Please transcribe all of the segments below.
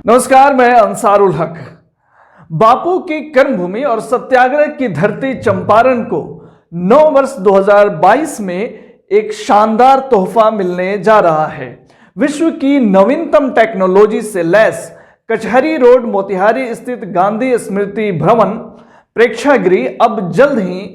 नमस्कार, मैं अंसारुल हक। बापू की कर्मभूमि और सत्याग्रह की धरती चंपारण को 9 वर्ष 2022 में एक शानदार तोहफा मिलने जा रहा है। विश्व की नवीनतम टेक्नोलॉजी से लैस कचहरी रोड मोतिहारी स्थित गांधी स्मृति भवन प्रेक्षागृह अब जल्द ही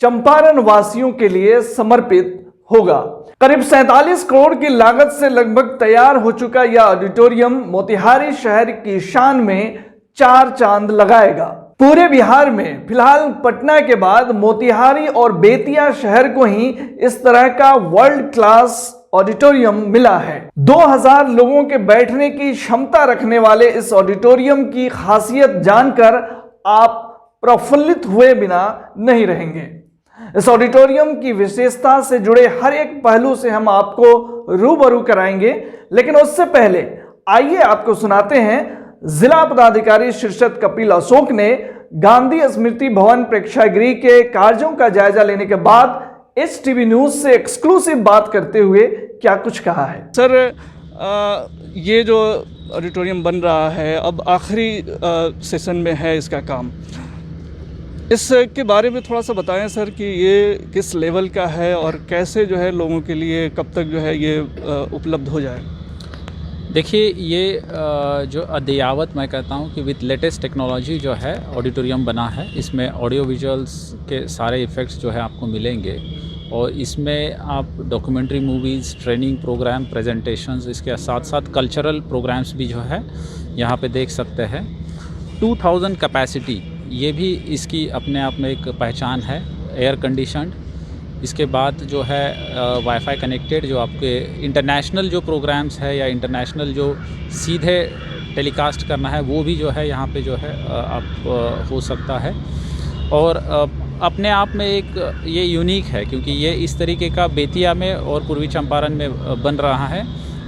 चंपारण वासियों के लिए समर्पित होगा। करीब 47 करोड़ की लागत से लगभग तैयार हो चुका यह ऑडिटोरियम मोतिहारी शहर की शान में 4 चांद लगाएगा। पूरे बिहार में फिलहाल पटना के बाद मोतिहारी और बेतिया शहर को ही इस तरह का वर्ल्ड क्लास ऑडिटोरियम मिला है। 2000 लोगों के बैठने की क्षमता रखने वाले इस ऑडिटोरियम की खासियत जानकर आप प्रफुल्लित हुए बिना नहीं रहेंगे। इस ऑडिटोरियम की विशेषता से जुड़े हर एक पहलू से हम आपको रूबरू कराएंगे, लेकिन उससे पहले आइए आपको सुनाते हैं जिला पदाधिकारी शीर्षत कपिल अशोक ने गांधी स्मृति भवन प्रेक्षागृह के कार्यों का जायजा लेने के बाद एचटीवी न्यूज से एक्सक्लूसिव बात करते हुए क्या कुछ कहा है। सर, ये जो ऑडिटोरियम बन रहा है अब आखिरी सेशन में है इसका काम, इसके बारे में थोड़ा सा बताएं सर कि ये किस लेवल का है और कैसे जो है लोगों के लिए कब तक जो है ये उपलब्ध हो जाए। देखिए, ये जो अद्ययावत मैं कहता हूँ कि विथ लेटेस्ट टेक्नोलॉजी जो है ऑडिटोरियम बना है। इसमें ऑडियो विजुअल्स के सारे इफ़ेक्ट्स जो है आपको मिलेंगे और इसमें आप documentary movies, training program, presentations, इसके साथ साथ कल्चरल प्रोग्राम्स भी जो है यहाँ पे देख सकते हैं। 2000 कैपेसिटी, ये भी इसकी अपने आप में एक पहचान है। एयर कंडीशनड, इसके बाद जो है वाईफाई कनेक्टेड, जो आपके इंटरनेशनल जो प्रोग्राम्स है या इंटरनेशनल जो सीधे टेलीकास्ट करना है वो भी जो है यहाँ पे जो है आप हो सकता है। और अपने आप में एक ये यूनिक है क्योंकि ये इस तरीके का बेतिया में और पूर्वी चंपारण में बन रहा है।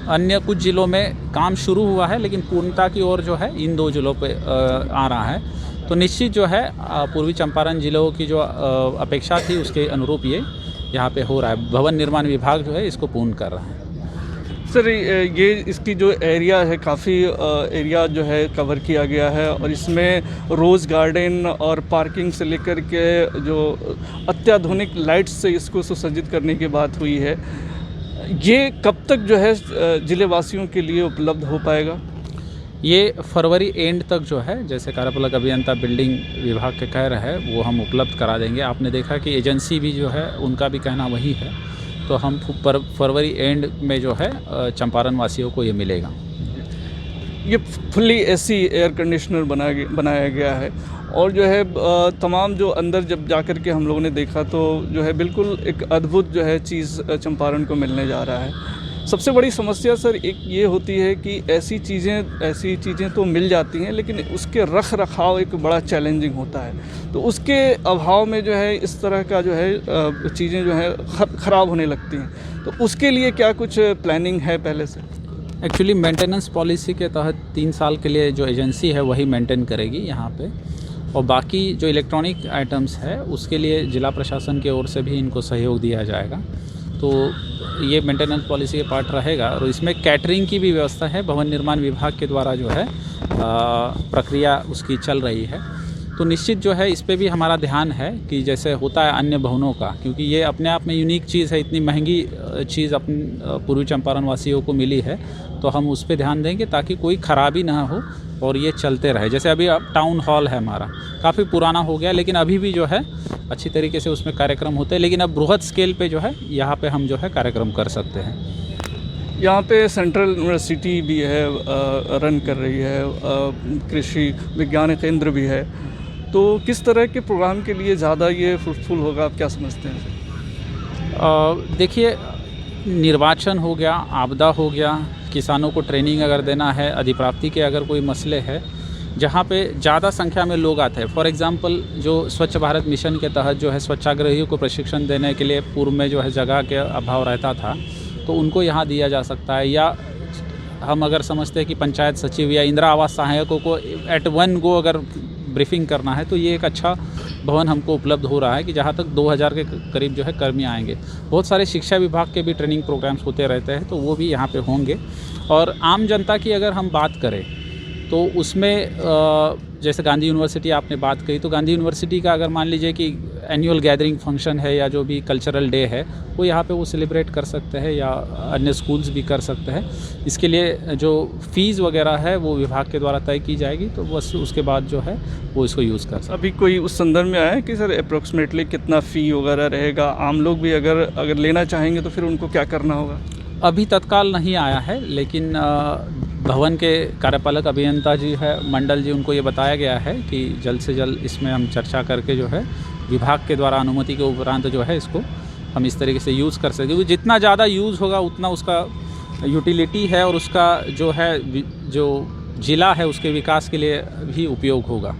अन्य कुछ ज़िलों में काम शुरू हुआ है लेकिन पूर्णता की ओर जो है इन 2 ज़िलों पे आ रहा है। तो निश्चित जो है पूर्वी चंपारण ज़िलों की जो अपेक्षा थी उसके अनुरूप ये यहाँ पे हो रहा है। भवन निर्माण विभाग जो है इसको पूर्ण कर रहा है। सर, ये इसकी जो एरिया है काफ़ी एरिया जो है कवर किया गया है और इसमें रोज़ गार्डन और पार्किंग से लेकर के जो अत्याधुनिक लाइट्स से इसको सुसज्जित करने की बात हुई है। ये कब तक जो है ज़िले वासियों के लिए उपलब्ध हो पाएगा? ये फरवरी एंड तक जो है, जैसे कार्यपालक अभियंता बिल्डिंग विभाग के कह रहे हैं, वो हम उपलब्ध करा देंगे। आपने देखा कि एजेंसी भी जो है उनका भी कहना वही है, तो हम फरवरी एंड में जो है चंपारण वासियों को ये मिलेगा। ये फुल्ली एसी एयर कंडीशनर बनाया गया है और जो है तमाम जो अंदर जब जाकर के हम लोगों ने देखा तो जो है बिल्कुल एक अद्भुत जो है चीज़ चंपारण को मिलने जा रहा है। सबसे बड़ी समस्या सर एक ये होती है कि ऐसी चीज़ें तो मिल जाती हैं लेकिन उसके रख रखाव एक बड़ा चैलेंजिंग होता है। तो उसके अभाव में जो है इस तरह का जो है चीज़ें जो है ख़राब होने लगती हैं। तो उसके लिए क्या कुछ प्लानिंग है पहले से? एक्चुअली मेंटेनेंस पॉलिसी के तहत 3 साल के लिए जो एजेंसी है वही मेंटेन करेगी यहाँ पे, और बाकी जो इलेक्ट्रॉनिक आइटम्स है उसके लिए जिला प्रशासन की ओर से भी इनको सहयोग दिया जाएगा। तो ये मेंटेनेंस पॉलिसी के पार्ट रहेगा और इसमें कैटरिंग की भी व्यवस्था है। भवन निर्माण विभाग के द्वारा जो है प्रक्रिया उसकी चल रही है। तो निश्चित जो है इस पे भी हमारा ध्यान है कि जैसे होता है अन्य भवनों का, क्योंकि ये अपने आप में यूनिक चीज़ है, इतनी महंगी चीज़ अपने पूर्वी चंपारण वासियों को मिली है, तो हम उस पे ध्यान देंगे ताकि कोई ख़राबी ना हो और ये चलते रहे। जैसे अभी अब टाउन हॉल है हमारा, काफ़ी पुराना हो गया लेकिन अभी भी जो है अच्छी तरीके से उसमें कार्यक्रम होते हैं, लेकिन अब बृहद स्केल पे जो है यहाँ पे हम जो है कार्यक्रम कर सकते हैं। यहाँ पे सेंट्रल यूनिवर्सिटी भी है, रन कर रही है, कृषि विज्ञान केंद्र भी है। तो किस तरह के प्रोग्राम के लिए ज़्यादा ये फ्रूटफुल होगा, आप क्या समझते हैं? देखिए, निर्वाचन हो गया, आपदा हो गया, किसानों को ट्रेनिंग अगर देना है, अधिप्राप्ति के अगर कोई मसले है जहाँ पे ज़्यादा संख्या में लोग आते हैं। फॉर एग्जांपल जो स्वच्छ भारत मिशन के तहत जो है स्वच्छाग्रहियों को प्रशिक्षण देने के लिए पूर्व में जो है जगह के अभाव रहता था, तो उनको यहाँ दिया जा सकता है। या हम अगर समझते हैं कि पंचायत सचिव या इंदिरा आवास सहायकों को एट वन गो अगर ब्रीफिंग करना है, तो ये एक अच्छा भवन हमको उपलब्ध हो रहा है कि जहाँ तक 2000 के करीब जो है कर्मी आएंगे। बहुत सारे शिक्षा विभाग के भी ट्रेनिंग प्रोग्राम्स होते रहते हैं, तो वो भी यहाँ पे होंगे। और आम जनता की अगर हम बात करें तो उसमें जैसे गांधी यूनिवर्सिटी आपने बात कही, तो गांधी यूनिवर्सिटी का अगर मान लीजिए कि एनुअल गैदरिंग फंक्शन है या जो भी कल्चरल डे है वो यहाँ पे वो सेलिब्रेट कर सकते हैं या अन्य स्कूल्स भी कर सकते हैं। इसके लिए जो फ़ीस वगैरह है वो विभाग के द्वारा तय की जाएगी, तो बस उसके बाद जो है वो इसको यूज़ कर सकते हैं। अभी कोई उस संदर्भ में आया है कि सर अप्रोक्सीमेटली कितना फ़ी वगैरह रहेगा? आम लोग भी अगर लेना चाहेंगे तो फिर उनको क्या करना होगा? अभी तत्काल नहीं आया है, लेकिन भवन के कार्यपालक अभियंता जी है मंडल जी, उनको ये बताया गया है कि जल्द से जल्द इसमें हम चर्चा करके जो है विभाग के द्वारा अनुमति के उपरांत जो है इसको हम इस तरीके से यूज़ कर सकें, क्योंकि जितना ज़्यादा यूज़ होगा उतना उसका यूटिलिटी है और उसका जो है जो ज़िला है उसके विकास के लिए भी उपयोग होगा।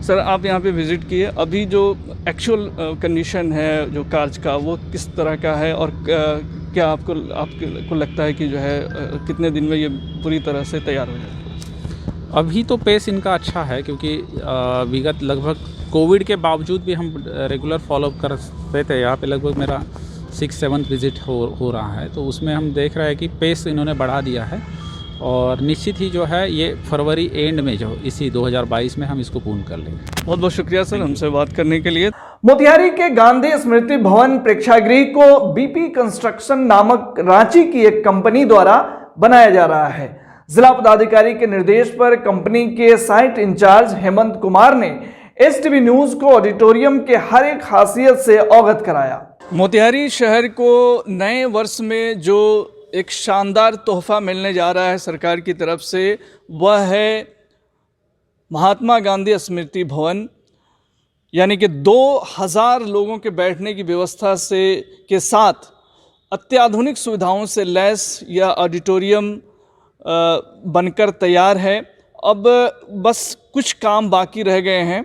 सर आप यहाँ पे विज़िट किए, अभी जो एक्चुअल कंडीशन है जो कार्य का वो किस तरह का है और क्या आपको लगता है कि जो है कितने दिन में ये पूरी तरह से तैयार हो जाए? अभी तो पेस इनका अच्छा है, क्योंकि विगत लगभग कोविड के बावजूद भी हम रेगुलर फॉलोअप करते थे। यहाँ पे लगभग मेरा 6-7 विज़िट हो रहा है, तो उसमें हम देख रहे हैं कि पेस इन्होंने बढ़ा दिया है और निश्चित ही जो है ये फरवरी एंड में जो इसी 2022 में हम इसको पूर्ण कर लेंगे। बहुत बहुत शुक्रिया सर हमसे बात करने के लिए। मोतिहारी के गांधी स्मृति भवन प्रेक्षागृह को बीपी कंस्ट्रक्शन नामक रांची की एक कंपनी द्वारा बनाया जा रहा है। जिला पदाधिकारी के निर्देश पर कंपनी के साइट इंचार्ज हेमंत कुमार ने एसटीवी न्यूज को ऑडिटोरियम के हर एक खासियत से अवगत कराया। मोतिहारी शहर को नए वर्ष में जो एक शानदार तोहफा मिलने जा रहा है सरकार की तरफ से, वह है महात्मा गांधी स्मृति भवन, यानी कि 2000 लोगों के बैठने की व्यवस्था से के साथ अत्याधुनिक सुविधाओं से लैस यह ऑडिटोरियम बनकर तैयार है। अब बस कुछ काम बाकी रह गए हैं।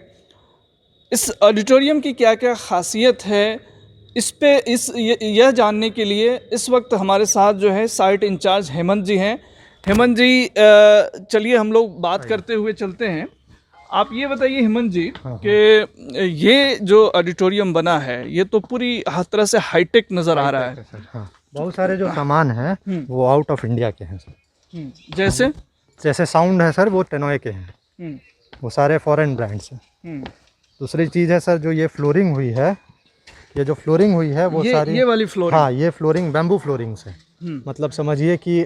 इस ऑडिटोरियम की क्या क्या खासियत है यह जानने के लिए इस वक्त हमारे साथ जो है साइट इंचार्ज हेमंत जी हैं। हेमंत जी चलिए हम लोग बात करते हुए चलते हैं। आप ये बताइए हेमंत जी कि ये जो ऑडिटोरियम बना है ये तो पूरी हर तरह से हाईटेक नज़र आ रहा है। हाँ, बहुत सारे जो सामान हैं वो आउट ऑफ इंडिया के हैं सर। जैसे साउंड है सर वो टेनोए के हैं, वो सारे फॉरेन ब्रांड्स हैं। दूसरी चीज़ है सर जो ये फ्लोरिंग हुई है, ये जो फ्लोरिंग हुई है वो सारी ये वाली फ्लोरिंग, हाँ ये फ्लोरिंग बैम्बू फ्लोरिंग से, मतलब समझिए कि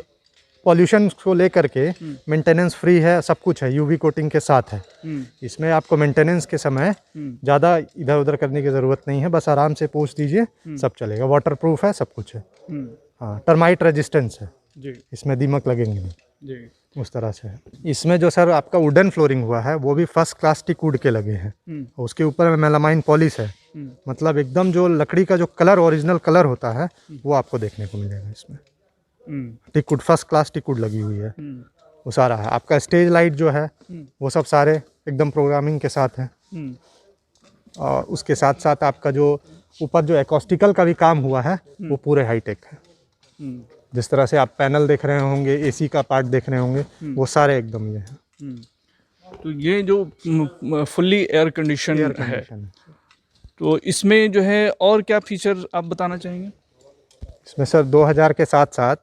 पॉल्यूशन को लेकर के मेंटेनेंस फ्री है, सब कुछ है, यूवी कोटिंग के साथ है। इसमें आपको मेंटेनेंस के समय ज़्यादा इधर उधर करने की ज़रूरत नहीं है, बस आराम से पोंछ दीजिए सब चलेगा। वाटर प्रूफ है, सब कुछ है। हाँ, टर्माइट रेजिस्टेंस है जी, इसमें दीमक लगेंगे नहीं जी, उस तरह से है। इसमें जो सर आपका वुडन फ्लोरिंग हुआ है वो भी फर्स्ट क्लास टीक वुड के लगे हैं, उसके ऊपर मेलामाइन पॉलिश है, मतलब एकदम जो लकड़ी का जो कलर ओरिजिनल कलर होता है वो आपको देखने को मिलेगा इसमें। टिकवुड फर्स्ट क्लास टिकवुड लगी हुई है, वो सारा है। आपका स्टेज लाइट जो है वो सब सारे एकदम प्रोग्रामिंग के साथ है, और उसके साथ साथ आपका जो ऊपर जो एकॉस्टिकल का भी काम हुआ है वो पूरे हाईटेक है। जिस तरह से आप पैनल देख रहे होंगे, एसी का पार्ट देख रहे होंगे, वो सारे एकदम ये हैं। तो ये जो फुल्ली एयर कंडीशन है, तो इसमें जो है और क्या फीचर आप बताना चाहेंगे? इसमें सर 2000 के साथ साथ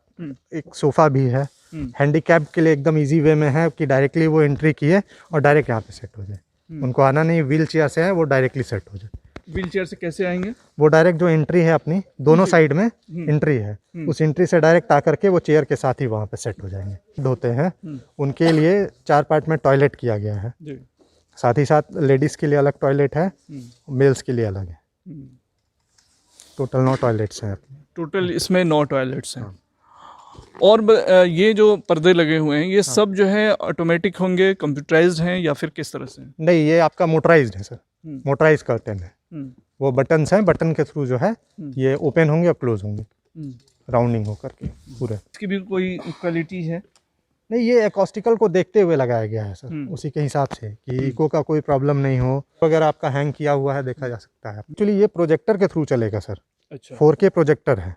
एक सोफ़ा भी है, हैंडीकैप के लिए एकदम इजी वे में है कि डायरेक्टली वो एंट्री किए और डायरेक्ट यहाँ पे सेट हो जाए। उनको आना नहीं, व्हील चेयर से है वो डायरेक्टली सेट हो जाए। व्हील चेयर से कैसे आएंगे? वो डायरेक्ट जो एंट्री है अपनी दोनों साइड में एंट्री है, उस एंट्री से डायरेक्ट आकर के वो चेयर के साथ ही वहाँ पे सेट हो जाएंगे। होते हैं उनके लिए 4 पार्ट में टॉयलेट किया गया है, साथ ही साथ लेडीज़ के लिए अलग टॉयलेट है, मेल्स के लिए अलग है। टोटल 9 टॉयलेट्स हैं। टोटल इसमें 9 टॉयलेट्स हैं। और ये जो पर्दे लगे हुए हैं ये सब जो है ऑटोमेटिक होंगे, कंप्यूटराइज्ड हैं या फिर किस तरह से? नहीं, ये आपका मोटराइज्ड है सर, मोटराइज कर्टन है। वो बटन्स हैं, बटन के थ्रू जो है ये ओपन होंगे और क्लोज होंगे राउंडिंग होकर के पूरे। इसकी भी कोई क्वालिटी है? नहीं, ये एकॉस्टिकल को देखते हुए लगाया गया है सर, उसी के हिसाब से कि इको का कोई प्रॉब्लम नहीं हो। अगर आपका हैंग किया हुआ है देखा जा सकता है। एक्चुअली ये प्रोजेक्टर के थ्रू चलेगा सर। अच्छा। 4K प्रोजेक्टर है,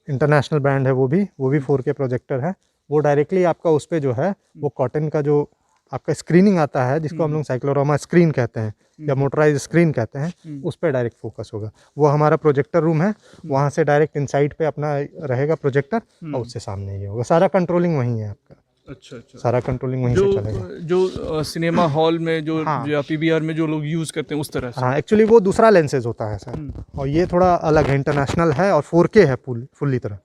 इंटरनेशनल ब्रांड है वो भी 4K प्रोजेक्टर है। वो डायरेक्टली आपका उस पर जो है वो कॉटन का जो आपका स्क्रीनिंग आता है, जिसको हम लोग साइक्लोरामा स्क्रीन कहते हैं या मोटराइज स्क्रीन कहते हैं, उस पर डायरेक्ट फोकस होगा। वो हमारा प्रोजेक्टर रूम है, वहाँ से डायरेक्ट इनसाइड पे अपना रहेगा प्रोजेक्टर और उससे सामने ही होगा। सारा कंट्रोलिंग वहीं है आपका। अच्छा अच्छा। सारा कंट्रोलिंग वहीं से चलेगा। जो सिनेमा हॉल में जो हाँ। या पीवीआर में जो लोग यूज़ करते हैं उस तरह से। हाँ, एक्चुअली वो दूसरा लेंसेज होता है सर, और ये थोड़ा अलग है, इंटरनेशनल है और 4K है, फुल्ली तरह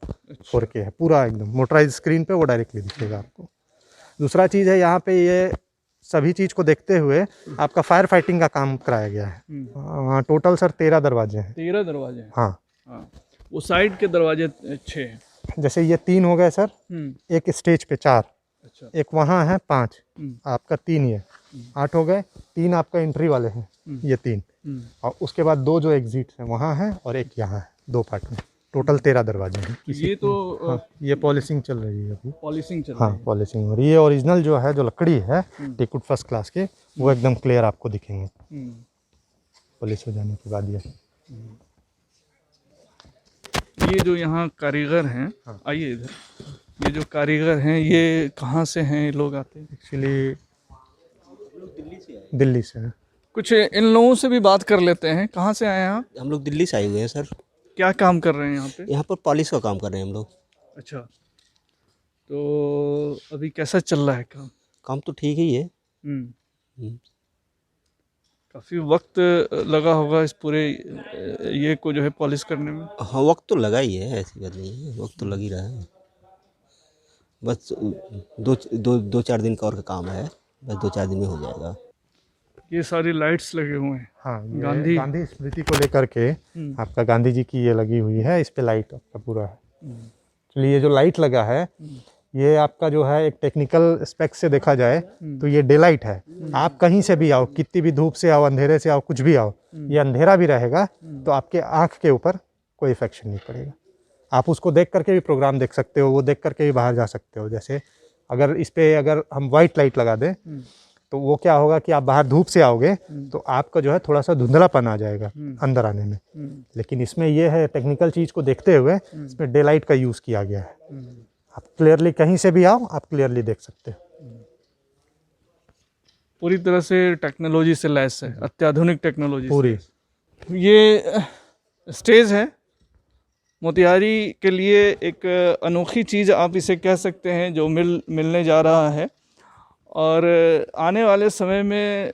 4K है पूरा एकदम, मोटराइज स्क्रीन पे वो डायरेक्टली दिखेगा आपको। दूसरा चीज़ है यहाँ पे ये सभी चीज़ को देखते हुए आपका फायर फाइटिंग का काम कराया गया है। टोटल सर 13 दरवाजे हैं। 13 दरवाजे हैं। हाँ, हाँ, वो साइड के दरवाजे 6 हैं। जैसे ये 3 हो गए सर, एक स्टेज पे 4, अच्छा। एक वहाँ है 5, आपका 3 ये 8 हो गए, 3 आपका एंट्री वाले हैं, ये 3, और उसके बाद 2 जो एग्जिट हैं वहाँ हैं और एक यहाँ है, 2 पार्ट में, टोटल 13 दरवाजे हैं। ये तो हाँ, ये पॉलिशिंग चल रही है अभी। पॉलिशिंग चल रही हाँ, है। पॉलिशिंग हो रही है। ओरिजिनल जो है, जो लकड़ी है टेकवुड फर्स्ट क्लास के, वो एकदम क्लियर आपको दिखेंगे पॉलिश हो जाने के बाद। ये जो यहाँ कारीगर हैं, आइए इधर, ये जो कारीगर हैं ये कहाँ से हैं, ये लोग आते हैं? एक्चुअली दिल्ली से है। कुछ इन लोगों से भी बात कर लेते हैं। कहाँ से आए हैं आप? हम लोग दिल्ली से आए हुए हैं सर। क्या काम कर रहे हैं यहाँ पे? यहाँ पर पॉलिश का काम कर रहे हैं हम लोग। अच्छा, तो अभी कैसा चल रहा है काम? काम तो ठीक ही है। काफ़ी वक्त लगा होगा इस पूरे ये को जो है पॉलिश करने में। हाँ, वक्त तो लगा ही है, ऐसी बात नहीं है, वक्त तो लग ही रहा है। बस दो चार दिन का और का काम है, बस 2-4 दिन में हो जाएगा। ये सारी लाइट्स लगे हुए हैं। हाँ, ये गांधी स्मृति को लेकर के आपका गांधी जी की ये लगी हुई है, इस पे लाइट आपका पूरा है। चलिए, ये जो लाइट लगा है ये आपका जो है एक टेक्निकल स्पेक्स से देखा जाए तो ये डे लाइट है। आप कहीं से भी आओ, कितनी भी धूप से आओ, अंधेरे से आओ, कुछ भी आओ, ये अंधेरा भी रहेगा तो आपके आँख के ऊपर कोई इफेक्शन नहीं पड़ेगा। आप उसको देख करके भी प्रोग्राम देख सकते हो, वो देख करके भी बाहर जा सकते हो। जैसे अगर इस पे अगर हम वाइट लाइट लगा दें तो वो क्या होगा कि आप बाहर धूप से आओगे तो आपका जो है थोड़ा सा धुंधलापन आ जाएगा अंदर आने में। लेकिन इसमें ये है, टेक्निकल चीज़ को देखते हुए इसमें डे लाइट का यूज़ किया गया है। आप क्लियरली कहीं से भी आओ, आप क्लियरली देख सकते हो। पूरी तरह से टेक्नोलॉजी से लैस है, अत्याधुनिक टेक्नोलॉजी पूरी। ये स्टेज है मोतिहारी के लिए, एक अनोखी चीज़ आप इसे कह सकते हैं जो मिलने जा रहा है। और आने वाले समय में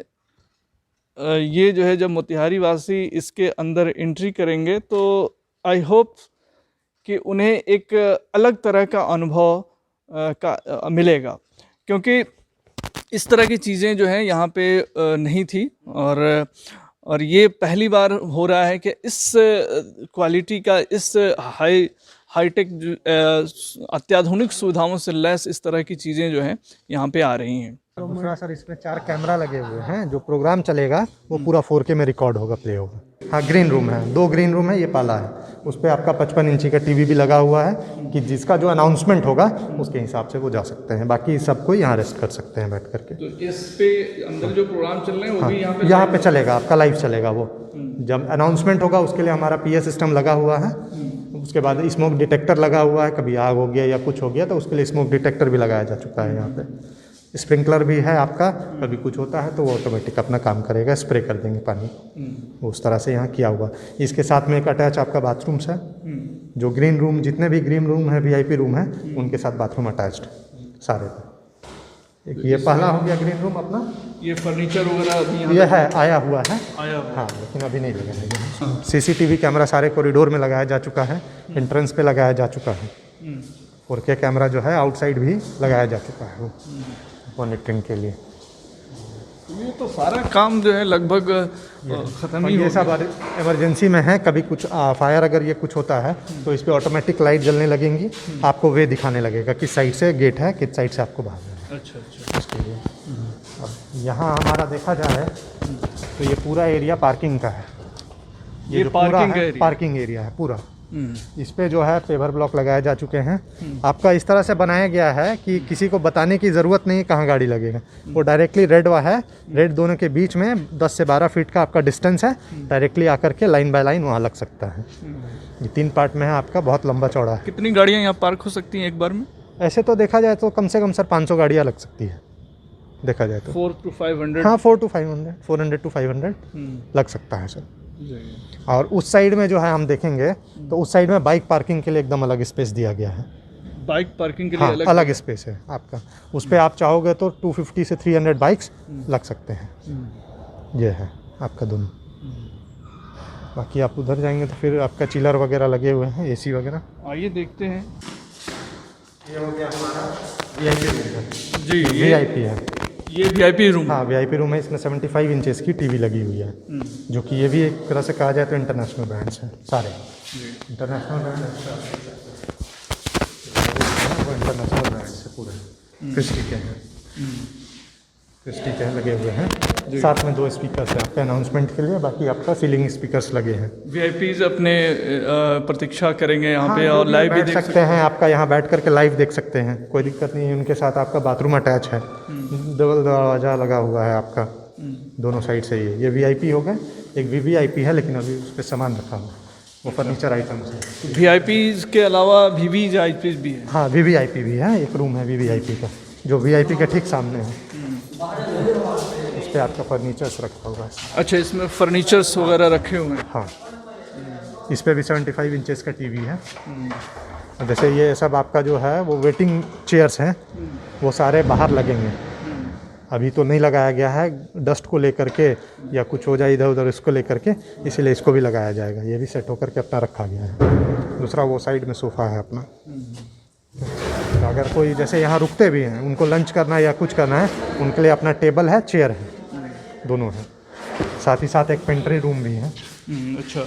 ये जो है, जब मोतिहारी वासी इसके अंदर एंट्री करेंगे तो आई होप कि उन्हें एक अलग तरह का अनुभव मिलेगा, क्योंकि इस तरह की चीज़ें जो हैं यहाँ पे नहीं थी। और ये पहली बार हो रहा है कि इस क्वालिटी का, इस हाईटेक अत्याधुनिक सुविधाओं से लैस इस तरह की चीज़ें जो हैं यहाँ पे आ रही हैं। दूसरा सर, इसमें 4 कैमरा लगे हुए हैं, जो प्रोग्राम चलेगा वो पूरा 4K में रिकॉर्ड होगा, प्ले होगा। हाँ, ग्रीन रूम है, 2 ग्रीन रूम है, ये पाला है, उस पर आपका 55 इंची का टीवी भी लगा हुआ है कि जिसका जो अनाउंसमेंट होगा उसके हिसाब से वो जा सकते हैं। बाकी सबको यहाँ रेस्ट कर सकते हैं बैठ करके। तो इस पे अंदर जो प्रोग्राम चल रहे हैं वो भी यहाँ पे चलेगा, आपका लाइव चलेगा। वो जब अनाउंसमेंट होगा उसके लिए हमारा PA सिस्टम लगा हुआ है। उसके बाद स्मोक डिटेक्टर लगा हुआ है, कभी आग हो गया या कुछ हो गया तो उसके लिए स्मोक डिटेक्टर भी लगाया जा चुका है। यहाँ पे स्प्रिंकलर भी है आपका, कभी कुछ होता है तो वो ऑटोमेटिक अपना काम करेगा, स्प्रे कर देंगे पानी, उस तरह से यहाँ किया हुआ। इसके साथ में एक अटैच आपका बाथरूम्स है, जो ग्रीन रूम, जितने भी ग्रीन रूम है, VIP रूम है, उनके साथ बाथरूम अटैच्ड सारे पे। एक ये पहला हो गया ग्रीन रूम अपना। ये फर्नीचर वगैरह अभी ये है, आया हुआ है, आया। हाँ, लेकिन अभी नहीं लगाया। CCTV कैमरा सारे कॉरिडोर में लगाया जा चुका है, एंट्रेंस पे लगाया जा चुका है। 4K कैमरा जो है आउटसाइड भी लगाया जा चुका है वो मॉनिटरिंग के लिए। ये तो सारा काम जो है लगभग ख़त्म ही हो ये सब इमरजेंसी में है, कभी कुछ फायर अगर ये कुछ होता है तो इस पर ऑटोमेटिक लाइट जलने लगेंगी, आपको वे दिखाने लगेगा किस साइड से गेट है, किस साइड से आपको भागना है। अच्छा। इसके लिए अब यहाँ हमारा देखा जाए तो ये पूरा एरिया पार्किंग का है। ये जो पूरा पार्किंग है, एरिया। पार्किंग एरिया है पूरा। इस पे जो है पेवर ब्लॉक लगाए जा चुके हैं। आपका इस तरह से बनाया गया है कि किसी को बताने की ज़रूरत नहीं कहाँ गाड़ी लगेगा, वो डायरेक्टली रेड है, रेड दोनों के बीच में 10 से 12 फीट का आपका डिस्टेंस है, डायरेक्टली आकर के लाइन बाय लाइन वहाँ लग सकता है। ये 3 पार्ट में है आपका, बहुत लंबा चौड़ा है। कितनी गाड़ियाँ यहाँ पार्क हो सकती हैं एक बार में? ऐसे तो देखा जाए तो कम से कम सर 500 गाड़ियाँ लग सकती है, देखा जाए तो। 4 to 500। हाँ, 400 to 500 लग सकता है सर। और उस साइड में जो है हम देखेंगे तो उस साइड में बाइक पार्किंग के लिए एकदम अलग स्पेस दिया गया है। बाइक पार्किंग के लिए हाँ अलग अलग स्पेस है आपका। उस पर आप चाहोगे तो 250 से 300 बाइक्स लग सकते हैं। ये है आपका दोनों। बाकी आप उधर जाएंगे तो फिर आपका चिलर वगैरह लगे हुए हैं, एसी वगैरह। आइए देखते हैं। ये हो गया हमारा VIP रूम है। जी VIP है ये VIP रूम। हाँ VIP रूम है। इसमें 75 इंचेस की टीवी लगी हुई है, जो कि ये भी एक तरह से कहा जाए तो इंटरनेशनल ब्रांड्स हैं सारे। इंटरनेशनल ब्रांड वो इंटरनेशनल ब्रांड्स है पूरे। क्रिस्टी के हैं, क्रिस्टी के लगे हुए हैं। साथ में 2 स्पीकर्स हैं आपके अनाउंसमेंट के लिए। बाकी आपका सीलिंग स्पीकर्स लगे हैं। VIPs अपने प्रतीक्षा करेंगे यहाँ पे हाँ, और लाइव भी बैठ देख सकते हैं। आपका यहाँ बैठ करके लाइव देख सकते हैं, कोई दिक्कत नहीं है। उनके साथ आपका बाथरूम अटैच है, डबल दरवाज़ा लगा हुआ है आपका दोनों साइड से। ये VIP हो गए। एक VVIP है लेकिन अभी उस पर सामान रखा हुआ, वो फर्नीचर आइटम्स है। VIPs के अलावा VVIPs भी है। हाँ VVIP भी है। एक रूम है VVIP का, जो VIP के ठीक सामने है। इस पर आपका फर्नीचर्स रखा हुआ है। अच्छा, इसमें फर्नीचर्स वगैरह रखे हुए हैं। हाँ इस पर भी 75 इंचेस का टीवी है। जैसे ये सब आपका जो है वो वेटिंग चेयर्स हैं, वो सारे बाहर लगेंगे। अभी तो नहीं लगाया गया है, डस्ट को लेकर के या कुछ हो जाए इधर उधर इसको लेकर के, इसीलिए इसको भी लगाया जाएगा। ये भी सेट होकर के अपना रखा गया है। दूसरा वो साइड में सोफ़ा है अपना। तो अगर कोई जैसे यहाँ रुकते भी हैं, उनको लंच करना है या कुछ करना है, उनके लिए अपना टेबल है, चेयर है, दोनों है। साथ ही साथ एक पेंट्री रूम भी है। अच्छा,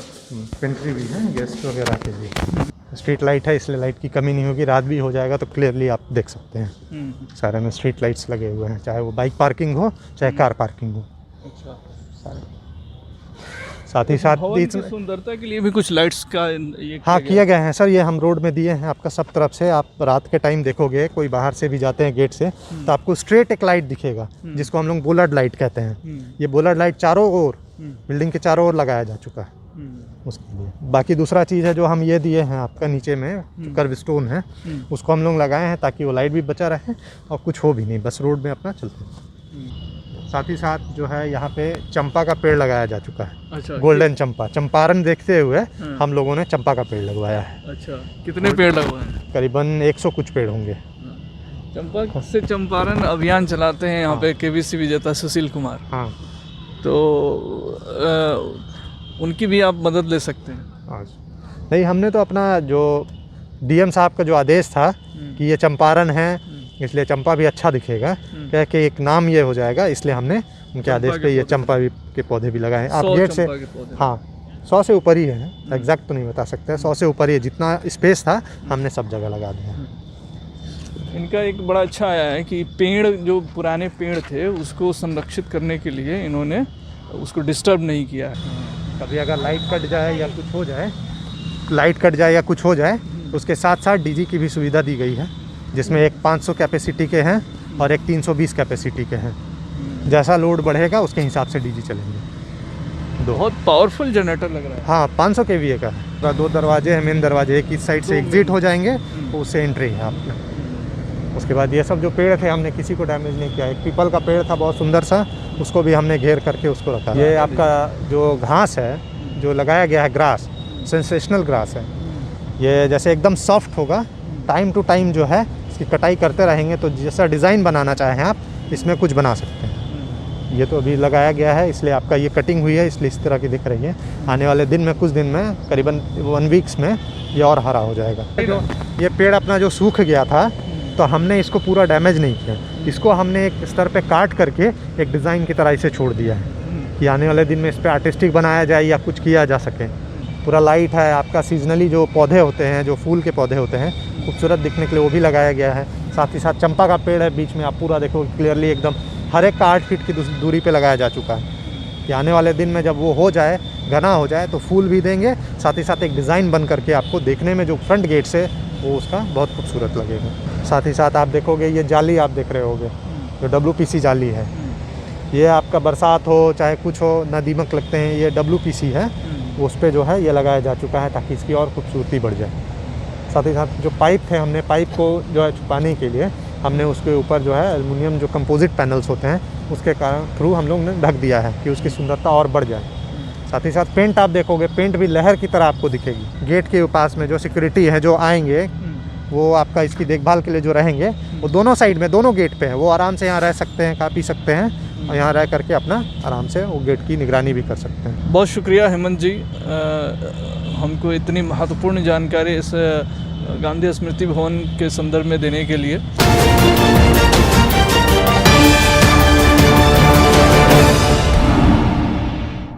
पेंट्री भी है गेस्ट वगैरह के लिए। स्ट्रीट लाइट है इसलिए लाइट की कमी नहीं होगी। रात भी हो जाएगा तो क्लियरली आप देख सकते हैं। सारे में स्ट्रीट लाइट्स लगे हुए हैं, चाहे वो बाइक पार्किंग हो चाहे कार पार्किंग हो। अच्छा। सारे साथ ही साथ भवन की सुंदरता के लिए भी कुछ लाइट्स का ये हाँ किया गया है सर। ये हम रोड में दिए हैं आपका सब तरफ से। आप रात के टाइम देखोगे, कोई बाहर से भी जाते हैं गेट से, तो आपको स्ट्रेट एक लाइट दिखेगा, जिसको हम लोग बोलर्ड लाइट कहते हैं। ये बोलर्ड लाइट चारों ओर, बिल्डिंग के चारों ओर लगाया जा चुका है उसके लिए। बाकी दूसरा चीज़ है जो हम ये दिए हैं आपका नीचे में, जो कर्व स्टोन है, उसको हम लोग लगाए हैं ताकि वो लाइट भी बचा रहे और कुछ हो भी नहीं, बस रोड में अपना चलते हैं। साथ ही साथ जो है यहाँ पे चंपा का पेड़ लगाया जा चुका है। अच्छा, गोल्डन चंपा, चंपारण देखते हुए हम लोगों ने चंपा का पेड़ लगवाया है। अच्छा, कितने पेड़ लगवाए हैं? करीबन 100 कुछ पेड़ होंगे। चंपा से चंपारण अभियान चलाते हैं यहाँ पे KBC विजेता सुशील कुमार। हाँ तो उनकी भी आप मदद ले सकते हैं। नहीं, हमने तो अपना जो DM साहब का जो आदेश था कि ये चंपारण है, इसलिए चंपा भी अच्छा दिखेगा, क्या कि एक नाम ये हो जाएगा, इसलिए हमने उनके आदेश पे ये चंपा के पौधे भी लगाए। आप गेट से, हाँ 100 से ऊपर ही है, एग्जैक्ट तो नहीं बता सकते, 100 से ऊपर ही, जितना स्पेस था हमने सब जगह लगा दिया। इनका एक बड़ा अच्छा आया है कि पेड़, जो पुराने पेड़ थे उसको संरक्षित करने के लिए इन्होंने उसको डिस्टर्ब नहीं किया है। कभी अगर लाइट कट जाए या कुछ हो जाए, तो उसके साथ साथ DG की भी सुविधा दी गई है, जिसमें एक 500 कैपेसिटी के हैं और एक 320 कैपेसिटी के हैं। जैसा लोड बढ़ेगा उसके हिसाब से DG चलेंगे। बहुत पावरफुल जनरेटर लग रहा है। हाँ 500 kVA का है। 2 दरवाजे हैं, मेन दरवाजे, एक इस साइड से एग्जिट हो जाएंगे तो उससे एंट्री है आपने। उसके बाद ये सब जो पेड़ थे हमने किसी को डैमेज नहीं किया। एक पीपल का पेड़ था बहुत सुंदर सा, उसको भी हमने घेर करके उसको रखा। ये आपका जो घास है जो लगाया गया है, ग्रास, सेंसेशनल ग्रास है। ये जैसे एकदम सॉफ्ट होगा, टाइम टू टाइम जो है इसकी कटाई करते रहेंगे तो जैसा डिज़ाइन बनाना चाहें आप इसमें कुछ बना सकते हैं। ये तो अभी लगाया गया है इसलिए आपका ये कटिंग हुई है, इसलिए इस तरह की दिख रही है। आने वाले दिन में, कुछ दिन में, करीबन 1 वीक्स में ये और हरा हो जाएगा। ये पेड़ अपना जो सूख गया था तो हमने इसको पूरा डैमेज नहीं किया, इसको हमने एक स्तर पे काट करके एक डिज़ाइन की तरह इसे छोड़ दिया है कि आने वाले दिन में इस पर आर्टिस्टिक बनाया जाए या कुछ किया जा सके। पूरा लाइट है आपका, सीजनली जो पौधे होते हैं, जो फूल के पौधे होते हैं, खूबसूरत दिखने के लिए वो भी लगाया गया है। साथ ही साथ चंपा का पेड़ है बीच में, आप पूरा देखो क्लियरली एकदम हर एक का 8 फीट की दूरी पे लगाया जा चुका है कि आने वाले दिन में जब वो हो जाए, घना हो जाए, तो फूल भी देंगे। साथ ही साथ एक डिज़ाइन बन करके आपको देखने में जो फ्रंट गेट से वो उसका बहुत खूबसूरत लगेगा। साथ ही साथ आप देखोगे ये जाली आप देख रहे होगे, जो WPC जाली है, ये आपका बरसात हो चाहे कुछ हो ना दीमक लगते हैं, ये WPC है, उस पर जो है ये लगाया जा चुका है ताकि इसकी और खूबसूरती बढ़ जाए। साथ ही साथ जो पाइप थे, हमने पाइप को जो है छुपाने के लिए हमने उसके ऊपर जो है एल्युमिनियम जो कंपोजिट पैनल्स होते हैं उसके कारण थ्रू हम लोग ने ढक दिया है कि उसकी सुंदरता और बढ़ जाए। साथ ही साथ पेंट आप देखोगे, पेंट भी लहर की तरह आपको दिखेगी। गेट के पास में जो सिक्योरिटी है जो आएंगे वो आपका इसकी देखभाल के लिए जो रहेंगे वो दोनों साइड में, दोनों गेट पे है, वो आराम से यहाँ रह सकते हैं, खा पी सकते हैं और यहाँ रह करके अपना आराम से वो गेट की निगरानी भी कर सकते हैं। बहुत शुक्रिया हेमंत जी, हमको इतनी महत्वपूर्ण जानकारी इस गांधी स्मृति भवन के संदर्भ में देने के लिए।